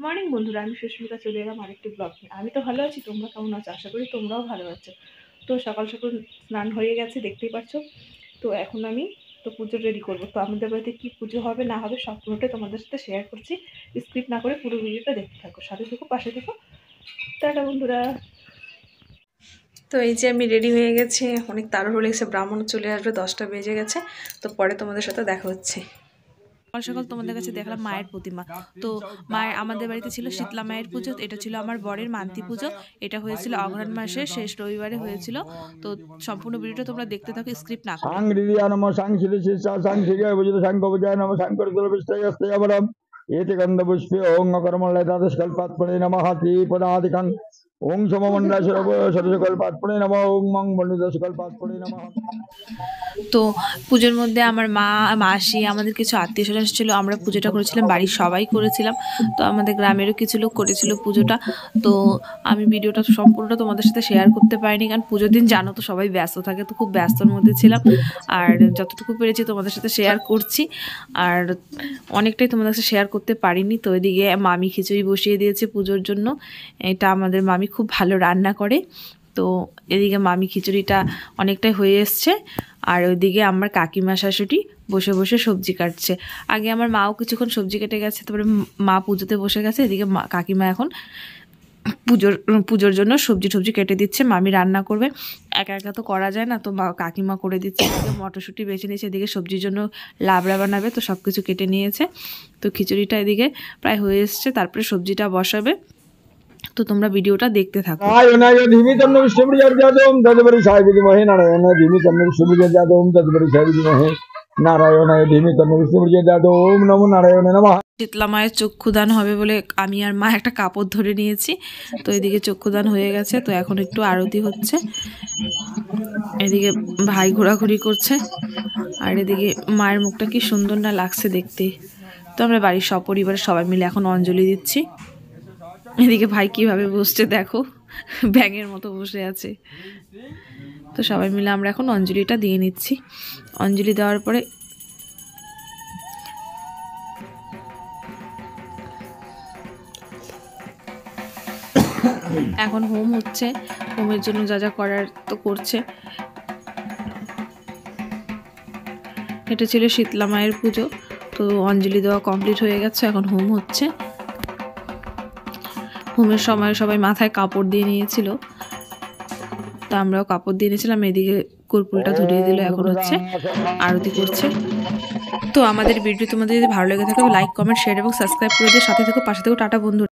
Morning বন্ধুরা, আমি সুস্মিতা চলে এলাম আরেকটি ব্লগ নিয়ে। আমি তো ভালো আছি, তোমরা কেমন আছো? আশা করি তোমরাও ভালো আছো। তো সকাল সকাল স্নান হয়ে গেছে, দেখতেই পাচ্ছ। তো এখন আমি তো পুজো রেডি করবো। তো আমাদের বাড়িতে কি পুজো হবে না হবে সব পুরোটাই তোমাদের সাথে শেয়ার করছি। স্কিপ না করে পুরো ভিডিওটা দেখতে থাকো, সাথে থেকো, পাশে থেকো। টাটা বন্ধুরা। তো এই যে আমি রেডি হয়ে গেছি, অনেক তাড়াহুড়ো লেগেছে, ব্রাহ্মণ চলে আসবে, 10টা বেজে গেছে। তো পরে তোমাদের সাথে দেখা হচ্ছে। সকাল সকাল তোমাদের কাছে দেখলাম মায়ের প্রতিমা। তো মায়ের আমাদের বাড়িতে ছিল শীতলা মায়ের পুজো। এটা ছিল আমার বরের মান্তি পুজো। এটা হয়েছিল অঘ্রাণ মাসের শেষ রবিবারে হয়েছিল। তো সম্পূর্ণ ভিডিওটা তোমরা দেখতে থাকো স্ক্রিপ্ট না করে। एते गन्धपुष्पे ओं अकर्मलतादस्कल्पात्मने नमः श्रीपदादिकं ओं सममण्डलसर्वसर्वकल्पात्मने नमः ओं मं मण्डितस्कल्पात्मने नमः। তো পুজোর মধ্যে আমার মাসি আমাদের কিছু আত্মীয় স্বজন ছিল, আমরা পুজোটা করেছিলাম, বাড়ির সবাই করেছিলাম। তো আমাদের গ্রামেরও কিছু লোক করেছিল পুজোটা। তো আমি ভিডিওটা সম্পূর্ণটা তোমাদের সাথে শেয়ার করতে পারিনি, কারণ পুজোর দিন জানো তো সবাই ব্যস্ত থাকে, তো খুব ব্যস্তর মধ্যে ছিলাম। আর যতটুকু পেরেছি তোমাদের সাথে শেয়ার করছি, আর অনেকটাই তোমাদের সাথে শেয়ার করতে পারিনি। তো এদিকে মামি খিচুড়ি বসিয়ে দিয়েছে পুজোর জন্য। এটা আমাদের মামি খুব ভালো রান্না করে। তো এদিকে মামি খিচুড়িটা অনেকটাই হয়ে এসছে, আর ওইদিকে আমার কাকিমা শাশুড়ি বসে বসে সবজি কাটছে। আগে আমার মাও কিছুক্ষণ সবজি কেটে গেছে, তারপরে মা পুজোতে বসে গেছে। এদিকে কাকিমা এখন পুজোর জন্য সবজি কেটে দিচ্ছে। মামি রান্না করবে, একা একা তো করা যায় না, তো কাকিমা করে দিচ্ছে। এদিকে মটরশুঁটি বেছে নিয়েছে, এদিকে সবজির জন্য লাবড়া বানাবে, তো সব কিছু কেটে নিয়েছে। তো খিচুড়িটা এদিকে প্রায় হয়ে এসছে, তারপরে সবজিটা বসাবে। তো তোমরা ভিডিওটা দেখতে থাকো। শীতলা মায়ের চক্ষুদান হবে বলে আমি আর মা একটা কাপড় ধরে নিয়েছি। তো এদিকে চক্ষুদান হয়ে গেছে, তো এখন একটু আরতি হচ্ছে। এদিকে ভাই ঘোরাঘুরি করছে, আর এদিকে মায়ের মুখটা কি সুন্দর না লাগছে দেখতে। তো আমরা বাড়ির সপরিবারের সবাই মিলে এখন অঞ্জলি দিচ্ছি। এদিকে ভাই কিভাবে বসছে দেখো, ব্যাঙের মতো বসে আছে। তো সবাই মিলে আমরা এখন অঞ্জলিটা দিয়ে নিচ্ছি। অঞ্জলি দেওয়ার পরে এখন হোম হচ্ছে। হোমের জন্য যা যা করার তো করছে। এটা ছিল শীতলা মায়ের পুজো। তো অঞ্জলি দেওয়া কমপ্লিট হয়ে গেছে, এখন হোম হচ্ছে। হোমের সময় সবাই মাথায় কাপড় দিয়ে নিয়েছিল, তো আমরাও কাপড় দিয়ে নিয়েছিলাম। এদিকে কর্পূরটা ধরিয়ে দিল, এখন হচ্ছে আরতি করছে। তো আমাদের ভিডিও তোমাদের যদি ভালো লেগে থাকে লাইক, কমেন্ট, শেয়ার এবং সাবস্ক্রাইব করে দিয়ে সাথে থেকো, পাশে থেকো। টাটা বন্ধু।